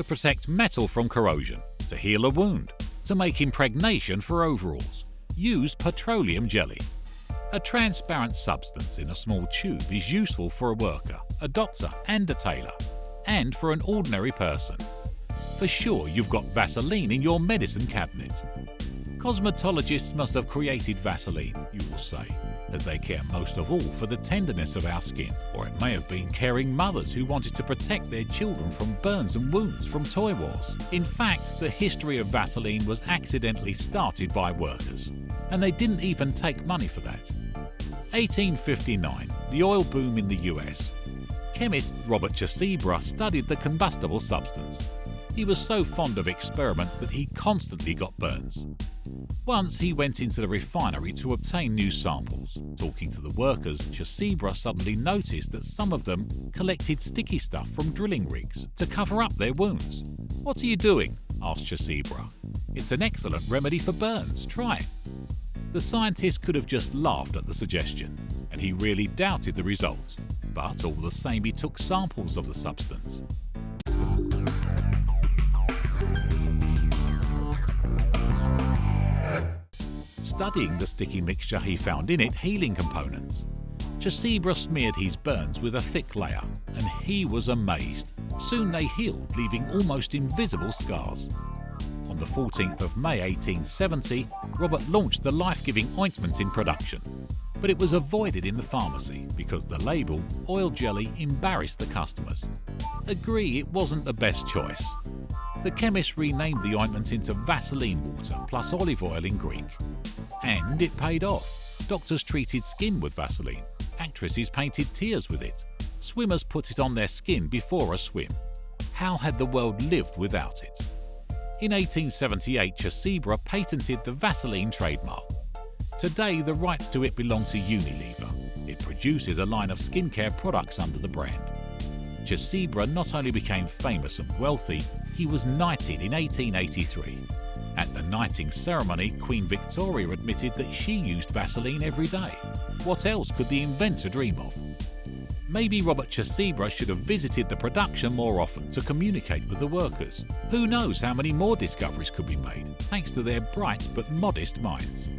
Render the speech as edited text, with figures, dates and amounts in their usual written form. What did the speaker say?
to protect metal from corrosion, to heal a wound, to make impregnation for overalls. Use petroleum jelly. A transparent substance in a small tube is useful for a worker, a doctor and a tailor, and for an ordinary person. For sure you've got Vaseline in your medicine cabinet. Cosmetologists must have created Vaseline, you will say, as they care most of all for the tenderness of our skin. Or it may have been caring mothers who wanted to protect their children from burns and wounds from toy wars. In fact, the history of Vaseline was accidentally started by workers, and they didn't even take money for that. 1859, the oil boom in the US. Chemist Robert Chesebrough studied the combustible substance. He was so fond of experiments that he constantly got burns. Once he went into the refinery to obtain new samples. Talking to the workers, Chesebrough suddenly noticed that some of them collected sticky stuff from drilling rigs to cover up their wounds. "What are you doing?" asked Chesebrough. "It's an excellent remedy for burns, try it." The scientist could have just laughed at the suggestion, and he really doubted the results. But all the same he took samples of the substance. Studying the sticky mixture, he found in it healing components. Chesebrough smeared his burns with a thick layer, and he was amazed. Soon they healed, leaving almost invisible scars. On the 14th of May 1870, Robert launched the life-giving ointment in production. But it was avoided in the pharmacy because the label, oil jelly, embarrassed the customers. Agree it wasn't the best choice. The chemist renamed the ointment into Vaseline water plus olive oil in Greek. And it paid off. Doctors treated skin with Vaseline. Actresses painted tears with it. Swimmers put it on their skin before a swim. How had the world lived without it? In 1878, Chesebrough patented the Vaseline trademark. Today, the rights to it belong to Unilever. It produces a line of skincare products under the brand. Chesebrough not only became famous and wealthy, he was knighted in 1883. At the knighting ceremony, Queen Victoria admitted that she used Vaseline every day. What else could the inventor dream of? Maybe Robert Chesebrough should have visited the production more often to communicate with the workers. Who knows how many more discoveries could be made, thanks to their bright but modest minds.